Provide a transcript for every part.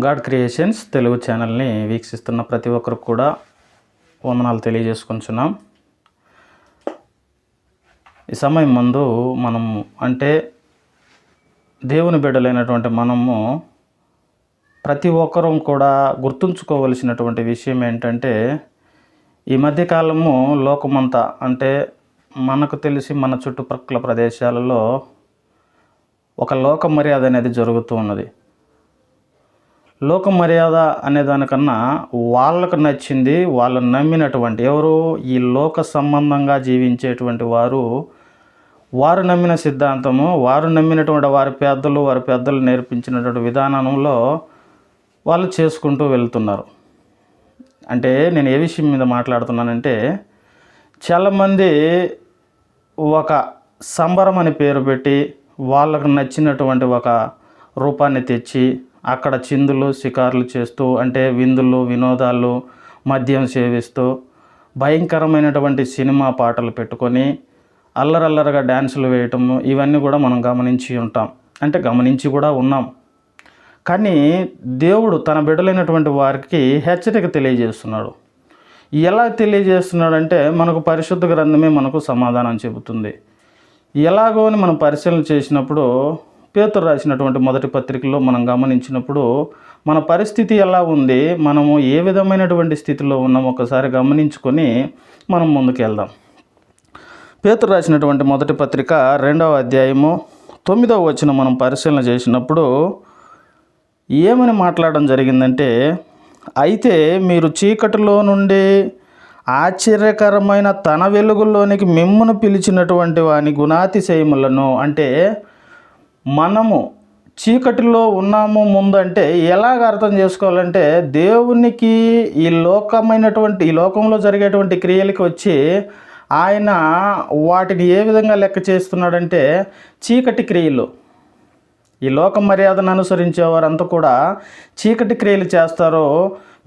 God creations Telugu ఛానల్ని వీక్షిస్తున్న ప్రతి ఒక్కరికి కూడా వందనాలు తెలియజేసుకుంటున్నాం. ఈ సమయం ముందు మనము దేవుని బిడ్డలైనటువంటి మనము ప్రతి ఒక్కరూ కూడా గుర్తుంచుకోవలసినటువంటి విషయం ఏంటంటే, ఈ మధ్యకాలము లోకమంతా మనకు తెలిసి మన చుట్టుపక్కల ప్రదేశాలలో ఒక లోక మర్యాద అనేది జరుగుతూ ఉన్నది. లోక మర్యాద అనే దానికన్నా వాళ్ళకు నచ్చింది, వాళ్ళు నమ్మినటువంటి ఎవరు ఈ లోక సంబంధంగా జీవించేటువంటి వారు నమ్మిన సిద్ధాంతము, వారు నమ్మినటువంటి వారి పెద్దలు నేర్పించినటువంటి విధానంలో వాళ్ళు చేసుకుంటూ వెళ్తున్నారు. నేను ఏ విషయం మీద మాట్లాడుతున్నానంటే, చాలామంది ఒక సంబరం అని పేరు పెట్టి వాళ్ళకు నచ్చినటువంటి ఒక రూపాన్ని తెచ్చి అక్కడ చిందులు షికారులు చేస్తూ, విందులు వినోదాలు మద్యం సేవిస్తూ భయంకరమైనటువంటి సినిమా పాటలు పెట్టుకొని అల్లరల్లరగా డ్యాన్సులు వేయటము, ఇవన్నీ కూడా మనం గమనించి కూడా ఉన్నాం. కానీ దేవుడు తన బిడ్డలైనటువంటి వారికి హెచ్చరిక తెలియజేస్తున్నాడు. ఎలా తెలియజేస్తున్నాడంటే, మనకు పరిశుద్ధ గ్రంథమే మనకు సమాధానం చెబుతుంది. ఎలాగో అని మనం పరిశీలన చేసినప్పుడు, పేతురు రాసినటువంటి మొదటి పత్రికలో మనం గమనించినప్పుడు మన పరిస్థితి ఎలా ఉంది, మనము ఏ విధమైనటువంటి స్థితిలో ఉన్నాం ఒకసారి గమనించుకొని మనం ముందుకెళ్దాం. పేతురు రాసినటువంటి మొదటి పత్రిక 2వ అధ్యాయము 9వ వచనం మనం పరిశీలన చేసినప్పుడు ఏమని మాట్లాడడం జరిగిందంటే, అయితే మీరు చీకటిలో నుండి ఆశ్చర్యకరమైన తన వెలుగుల్లోనికి మిమ్మును పిలిచినటువంటి వాని గుణాతిశయములను, మనము చీకటిలో ఉన్నాము ముందు ఎలాగ అర్థం చేసుకోవాలంటే, దేవునికి ఈ లోకంలో జరిగేటువంటి క్రియలకి వచ్చి ఆయన వాటిని ఏ విధంగా లెక్క చేస్తున్నాడంటే, చీకటి క్రియలు, ఈ లోక మర్యాదను అనుసరించేవారంతా కూడా చీకటి క్రియలు చేస్తారో,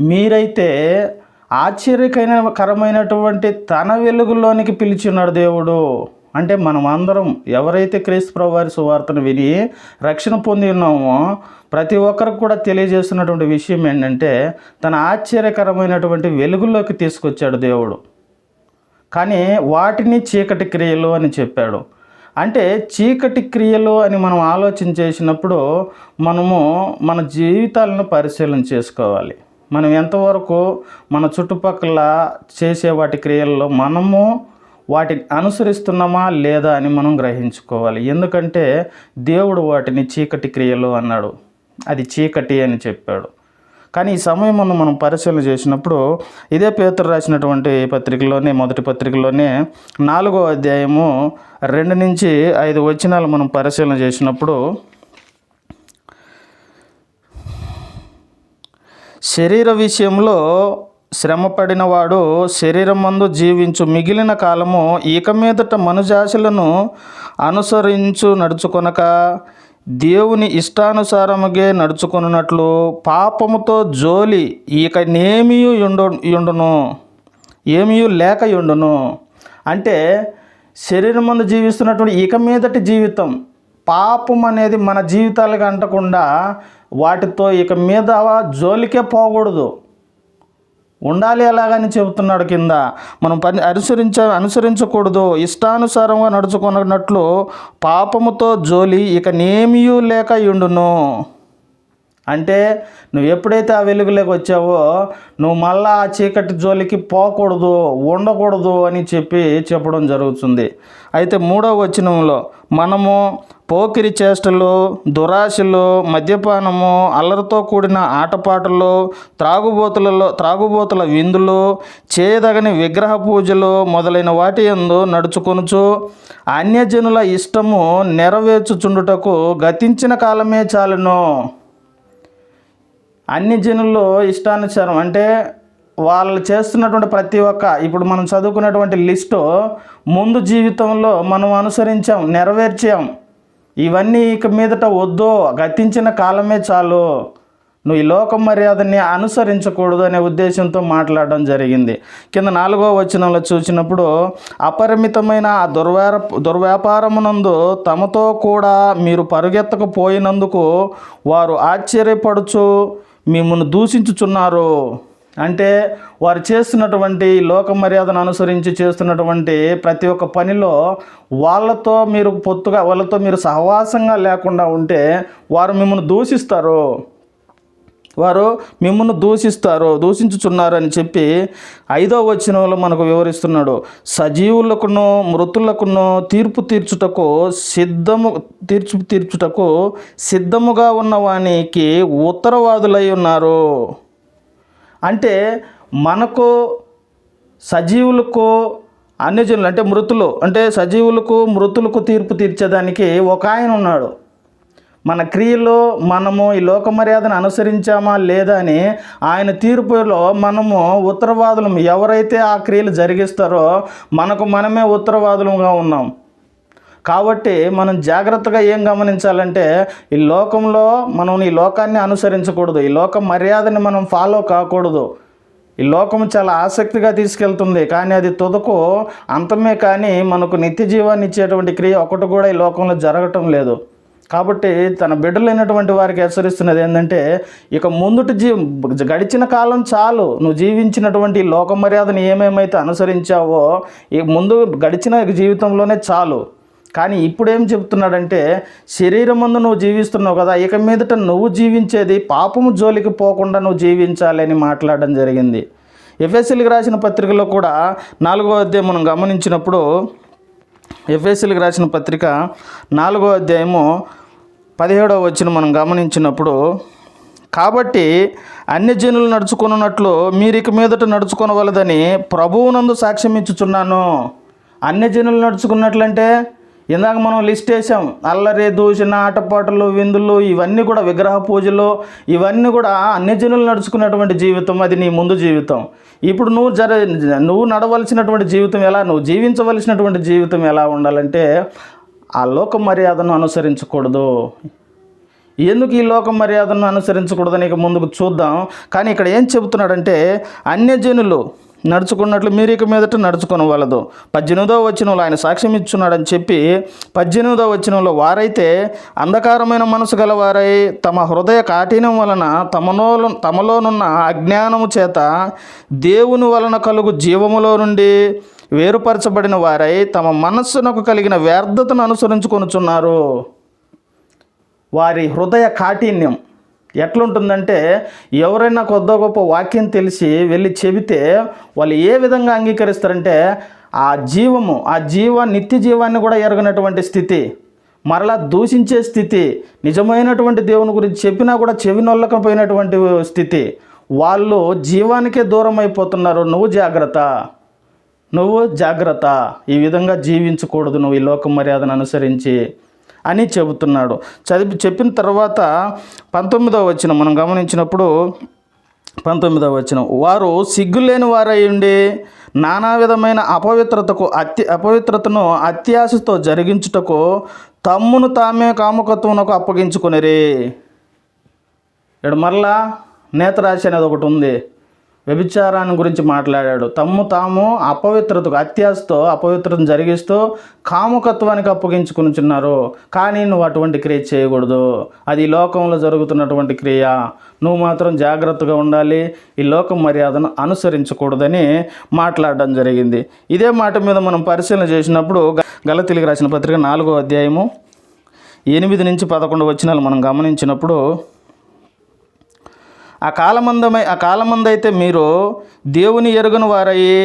మీరైతే ఆశ్చర్యకరమైనటువంటి తన వెలుగులోనికి పిలిచి ఉన్నాడు దేవుడు. మనం అందరం ఎవరైతే క్రీస్తు ప్రభువారి సువార్తను విని రక్షణ పొంది ఉన్నామో ప్రతి ఒక్కరికి కూడా తెలియజేస్తున్నటువంటి విషయం ఏంటంటే, తన ఆశ్చర్యకరమైనటువంటి వెలుగులోకి తీసుకొచ్చాడు దేవుడు. కానీ వాటిని చీకటి క్రియలు అని చెప్పాడు. చీకటి క్రియలు అని మనం ఆలోచన చేసినప్పుడు మనము మన జీవితాలను పరిశీలన చేసుకోవాలి. మనం ఎంతవరకు మన చుట్టుపక్కల చేసే వాటి క్రియల్లో మనము వాటిని అనుసరిస్తున్నామా లేదా అని మనం గ్రహించుకోవాలి. ఎందుకంటే దేవుడు వాటిని చీకటి క్రియలు అన్నాడు, అది చీకటి అని చెప్పాడు. కానీ ఈ సమయం మనం పరిశీలన చేసినప్పుడు ఇదే పేతురు రాసినటువంటి పత్రికలోనే, మొదటి పత్రికలోనే 4వ అధ్యాయము 2 నుంచి 5 వచనాలు మనం పరిశీలన చేసినప్పుడు, శరీర విషయంలో శ్రమపడినవాడు శరీరమందు జీవించు మిగిలిన కాలము ఇక మీదట మనుజాశలను అనుసరించు నడుచుకొనక దేవుని ఇష్టానుసారముగా నడుచుకున్నట్లు పాపముతో జోలి ఇక ఏమీ లేక యుండును. శరీరమందు జీవిస్తున్నటువంటి ఇక మీదటి జీవితం, పాపం అనేది మన జీవితాలకు అంటకుండా వాటితో ఇక మీద జోలికే పోకూడదు, ఉండాలి. అలాగని చెబుతున్నాడు కింద. మనం అనుసరించకూడదు, ఇష్టానుసారంగా నడుచుకున్నట్లు పాపముతో జోలి ఇక నేమీ లేక యుండును. నువ్వు ఎప్పుడైతే ఆ వెలుగులోకి వచ్చావో నువ్వు మళ్ళా ఆ చీకటి జోలికి పోకూడదు, ఉండకూడదు అని చెప్పడం జరుగుతుంది. అయితే 3వ వచనంలో మనము పోకిరి చేష్టలు, దురాశలు, మద్యపానము, అల్లరితో కూడిన ఆటపాటలు, త్రాగుబోతుల విందులు, చేయదగని విగ్రహ పూజలు మొదలైన వాటి యందు నడుచుకొనుచు అన్యజనుల ఇష్టము నెరవేర్చుచుండుటకు గతించిన కాలమే చాలును. అన్ని జనుల్లో ఇష్టానుసారం వాళ్ళు చేస్తున్నటువంటి ప్రతి ఒక్క, ఇప్పుడు మనం చదువుకున్నటువంటి లిస్టు ముందు జీవితంలో మనం అనుసరించాం, నెరవేర్చాం. ఇవన్నీ ఇక మీదట వద్దు, గతించిన కాలమే చాలు, నువ్వు ఈ లోక మర్యాదని అనుసరించకూడదు అనే ఉద్దేశంతో మాట్లాడడం జరిగింది. కింద 4వ వచనంలో చూసినప్పుడు, అపరిమితమైన ఆ దుర్వ్యాపారమునందు తమతో కూడా మీరు పరుగెత్తకపోయినందుకు వారు ఆశ్చర్యపడుచు మిమ్మల్ని దూషించుచున్నారు. అంటే వారు చేస్తున్నటువంటి లోక మర్యాదను అనుసరించి చేస్తున్నటువంటి ప్రతి ఒక్క పనిలో వాళ్ళతో మీరు సహవాసంగా లేకుండా ఉంటే వారు మిమ్మల్ని దూషించుచున్నారు అని చెప్పి 5వ వచనంలో మనకు వివరిస్తున్నాడు. సజీవులకును మృతులకును తీర్పు తీర్చుటకు సిద్ధముగా ఉన్న వానికి ఉత్తరవాదులై ఉన్నారు. అంటే మనకు సజీవులకు అన్యజనులు అంటే మృతులు అంటే మృతులకు తీర్పు తీర్చేదానికి ఒక ఆయన ఉన్నాడు. మన క్రియలో మనము ఈ లోక మర్యాదను అనుసరించామా లేదా అని ఆయన తీర్పులో మనము ఉత్తరవాదులం. ఎవరైతే ఆ క్రియలు జరిగిస్తారో మనమే ఉత్తరవాదులుగా ఉన్నాం. కాబట్టి మనం జాగ్రత్తగా ఏం గమనించాలంటే ఈ లోకంలో మనం ఈ లోకాన్ని అనుసరించకూడదు. ఈ లోక మర్యాదని మనం ఫాలో కాకూడదు. ఈ లోకం చాలా ఆసక్తిగా తీసుకెళ్తుంది, కానీ అది తుదకు అంతమే. కానీ మనకు నిత్య జీవాన్ని ఇచ్చేటువంటి క్రియ ఒకటి కూడా ఈ లోకంలో జరగటం లేదు. కాబట్టి తన బిడ్డలైనటువంటి వారికి హెచ్చరిస్తున్నది ఏంటంటే, ఇక గడిచిన కాలం చాలు. నువ్వు జీవించినటువంటి లోక మర్యాదను ఏమేమైతే అనుసరించావో ఈ ముందు గడిచిన జీవితంలోనే చాలు. కానీ ఇప్పుడేం చెప్తున్నాడంటే, శరీరం ముందు నువ్వు జీవిస్తున్నావు కదా, ఇక మీదట నువ్వు జీవించేది పాపము జోలికి పోకుండా నువ్వు జీవించాలి అని మాట్లాడడం జరిగింది. ఎఫెసీయులకు రాసిన పత్రికలో కూడా 4వ అధ్యాయం మనం గమనించినప్పుడు, ఎఫెసీయులకు రాసిన పత్రిక 4వ అధ్యాయము 17వ వచనం మనం గమనించినప్పుడు, కాబట్టి అన్యజనులు నడుచుకున్నట్లు మీరు ఇక మీదట నడుచుకొనవలదని ప్రభువునందు సాక్ష్యం ఇచ్చుచున్నాను. అన్యజనులు నడుచుకున్నట్లంటే ఇందాక మనం లిస్ట్ వేసాం. అల్లరి, దూషణ, ఆటపాటలు, విందులు, ఇవన్నీ కూడా విగ్రహ పూజలు, ఇవన్నీ కూడా అన్యజనులు నడుచుకున్నటువంటి జీవితం. అది నీ ముందు జీవితం. ఇప్పుడు నువ్వు నడవలసినటువంటి జీవితం ఎలా, నువ్వు జీవించవలసినటువంటి జీవితం ఎలా ఉండాలంటే ఆ లోక మర్యాదను అనుసరించకూడదు. ఎందుకు ఈ లోక మర్యాదను అనుసరించకూడదని ఇక ముందుకు చూద్దాం. కానీ ఇక్కడ ఏం చెబుతున్నాడంటే, అన్యజనులు నడుచుకున్నట్లు మీరు ఇక మీదట నడుచుకొనవలదు. 18వ వచనంలో ఆయన సాక్ష్యం ఇచ్చున్నాడని చెప్పి 18వ వచనంలో, వారైతే అంధకారమైన మనసు గలవారై తమ హృదయ కాఠిన్యం వలన తమలోనున్న అజ్ఞానము చేత దేవుని వలన కలుగు జీవములో నుండి వేరుపరచబడిన వారై తమ మనస్సునకు కలిగిన వ్యర్థతను అనుసరించుకొనుచున్నారు. వారి హృదయ కాఠిన్యం ఎట్లుంటుందంటే, ఎవరైనా కొద్ది గొప్ప వాక్యం తెలిసి వెళ్ళి చెబితే వాళ్ళు ఏ విధంగా అంగీకరిస్తారంటే, నిత్య జీవాన్ని కూడా ఎరగనటువంటి స్థితి, మరలా దూషించే స్థితి, నిజమైనటువంటి దేవుని గురించి చెప్పినా కూడా చెవినొల్లకపోయినటువంటి స్థితి. వాళ్ళు జీవానికే దూరం అయిపోతున్నారు. నువ్వు జాగ్రత్త, ఈ విధంగా జీవించకూడదు నువ్వు ఈ లోక మర్యాదను అనుసరించి అని చెబుతున్నాడు. చెప్పిన తర్వాత 19వ వచనం మనం గమనించినప్పుడు, 19వ వచనం, వారు సిగ్గులేని వారై ఉండి నానా విధమైన అపవిత్రతను అత్యాశతో జరిగించుటకు తమ్మును తామే కాముకత్వమునకు అప్పగించుకొనిరి. ఇక్కడ మరలా నేత్రాశ అనేది ఒకటి ఉంది. వ్యభిచారాన్ని గురించి మాట్లాడాడు. తాము అపవిత్రతకు అత్యాశతో అపవిత్రతను జరిగిస్తూ కాముకత్వానికి అప్పగించుకునిచున్నారు. కానీ నువ్వు అటువంటి క్రియ చేయకూడదు. అది ఈ లోకంలో జరుగుతున్నటువంటి క్రియ. నువ్వు మాత్రం జాగ్రత్తగా ఉండాలి, ఈ లోక మర్యాదను అనుసరించకూడదని మాట్లాడడం జరిగింది. ఇదే మాట మీద మనం పరిశీలన చేసినప్పుడు గలతీయులకు రాసిన పత్రిక 4వ అధ్యాయము 8 నుంచి 11 వచనాలు మనం గమనించినప్పుడు, ఆ కాలమందైతే మీరు దేవుని ఎరుగని వారయ్యి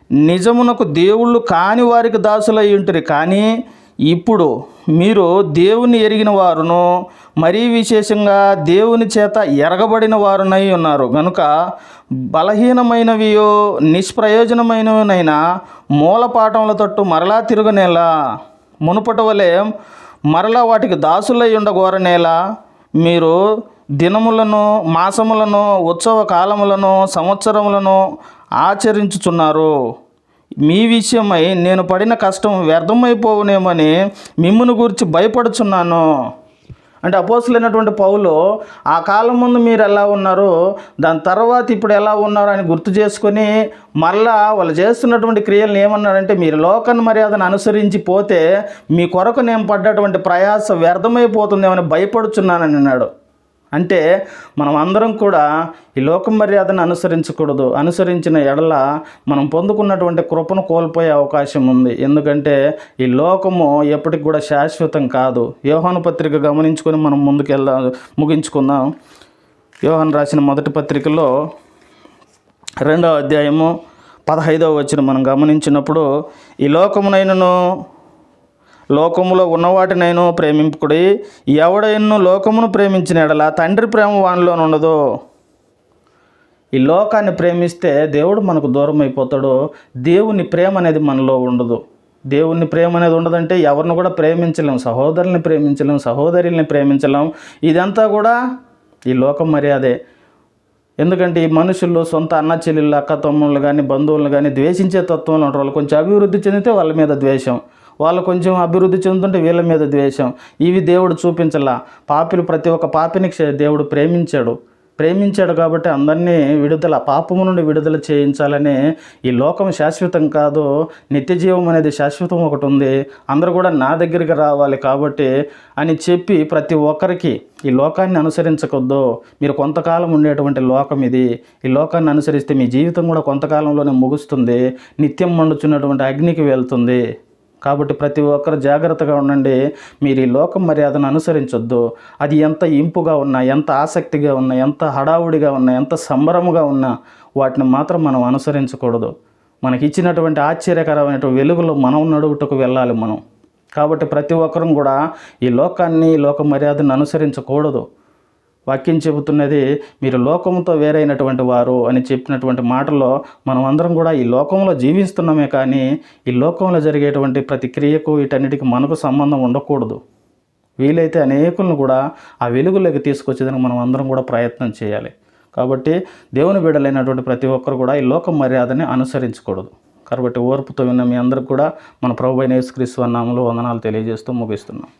నిజమునకు దేవుళ్ళు కాని వారికి దాసులై ఉంటురి. కానీ ఇప్పుడు మీరు దేవుని ఎరిగిన వారును మరీ విశేషంగా దేవుని చేత ఎరగబడిన వారునై ఉన్నారు. గనుక బలహీనమైనవియో నిష్ప్రయోజనమైనవినైనా మూలపాఠముల తట్టు మరలా తిరగనేలా, మునుపటి వలె మరలా వాటికి దాసులై ఉండగోరనేలా మీరు దినములను, మాసములను, ఉత్సవ కాలములను, సంవత్సరములను ఆచరించుచున్నారు. మీ విషయమై నేను పడిన కష్టం వ్యర్థమైపోవునేమని మిమ్మును గురించి భయపడుచున్నాను. అంటే అపోస్తలుడైనటువంటి పౌలు ఆ కాలం ముందు మీరు ఎలా ఉన్నారు, దాని తర్వాత ఇప్పుడు ఎలా ఉన్నారు అని గుర్తు చేసుకొని మరలా వాళ్ళు చేస్తున్నటువంటి క్రియలను ఏమన్నాడంటే, మీరు లోక మర్యాదను అనుసరించి పోతే మీ కొరకు నేను పడ్డటువంటి ప్రయాస వ్యర్థమైపోతుందేమని భయపడుచున్నానని అన్నాడు. అంటే మనం అందరం కూడా ఈ లోక మర్యాదను అనుసరించకూడదు. అనుసరించిన ఎడల మనం పొందుకున్నటువంటి కృపను కోల్పోయే అవకాశం ఉంది. ఎందుకంటే ఈ లోకము ఎప్పటికి కూడా శాశ్వతం కాదు. యోహాను పత్రిక గమనించుకొని మనం ముగించుకుందాం. యోహాను రాసిన మొదటి పత్రికలో 2వ అధ్యాయము 15వ వచనం మనం గమనించినప్పుడు, ఈ లోకమునైనను లోకములో ఉన్నవాటినైనా ప్రేమింపుకుడి, ఎవడైనా లోకమును ప్రేమించిన ఎడల తండ్రి ప్రేమ వానిలో ఉండదు. ఈ లోకాన్ని ప్రేమిస్తే దేవుడు మనకు దూరం అయిపోతాడు. దేవుని ప్రేమ అనేది మనలో ఉండదు. దేవుని ప్రేమ అనేది ఉండదంటే ఎవరిని కూడా ప్రేమించలేం, సహోదరుల్ని ప్రేమించలేం, సహోదరుల్ని ప్రేమించలేం. ఇదంతా కూడా ఈ లోక మర్యాదే. ఎందుకంటే ఈ మనుషులు సొంత అన్న చెల్లెళ్ళు, అక్క తమ్ముళ్ళు కానీ బంధువులను కానీ ద్వేషించే తత్వంలో ఉంటారు. వాళ్ళు కొంచెం అభివృద్ధి చెందితే వాళ్ళ మీద ద్వేషం, వాళ్ళు కొంచెం అభివృద్ధి చెందుతుంటే వీళ్ళ మీద ద్వేషం. ఇవి దేవుడు చూపించలా. ప్రతి ఒక్క పాపిని దేవుడు ప్రేమించాడు కాబట్టి అందరినీ పాపము నుండి విడుదల చేయించాలని. ఈ లోకం శాశ్వతం కాదు, నిత్య జీవం అనేది శాశ్వతం ఒకటి ఉంది. అందరూ కూడా నా దగ్గరికి రావాలి కాబట్టి అని చెప్పి ప్రతి ఒక్కరికి ఈ లోకాన్ని అనుసరించకొద్దు. మీరు కొంతకాలం ఉండేటువంటి లోకం ఇది. ఈ లోకాన్ని అనుసరిస్తే మీ జీవితం కూడా కొంతకాలంలోనే ముగుస్తుంది, నిత్యం మండుచున్నటువంటి అగ్నికి వెళ్తుంది. కాబట్టి ప్రతి ఒక్కరు జాగ్రత్తగా ఉండండి. మీరు ఈ లోకం మర్యాదను అనుసరించొద్దు. అది ఎంత ఇంపుగా ఉన్నా, ఎంత ఆసక్తిగా ఉన్నా, ఎంత హడావుడిగా ఉన్నా, ఎంత సంబరముగా ఉన్నా వాటిని మాత్రం మనం అనుసరించకూడదు. మనకి ఇచ్చినటువంటి ఆశ్చర్యకరమైన వెలుగులో మనం నడువుటకు వెళ్ళాలి మనం. కాబట్టి ప్రతి ఒక్కరం కూడా ఈ లోక మర్యాదను అనుసరించకూడదు. వాక్యం చెబుతున్నది, మీరు లోకంతో వేరైనటువంటి వారు అని చెప్పినటువంటి మాటలో మనం అందరం కూడా ఈ లోకంలో జీవిస్తున్నామే కానీ ఈ లోకంలో జరిగేటువంటి ప్రతి క్రియకు వీటన్నిటికి మనకు సంబంధం ఉండకూడదు. వీలైతే అనేకులను కూడా ఆ వెలుగులోకి తీసుకొచ్చేదానికి మనం అందరం కూడా ప్రయత్నం చేయాలి. కాబట్టి దేవుని బిడ్డలైనటువంటి ప్రతి ఒక్కరు కూడా ఈ లోక మర్యాదని అనుసరించకూడదు. కాబట్టి ఓర్పుతో విన్న మీ అందరికి కూడా మన ప్రభువైన యేసుక్రీస్తు నామములో వందనాలు తెలియజేస్తూ ముగిస్తున్నాం.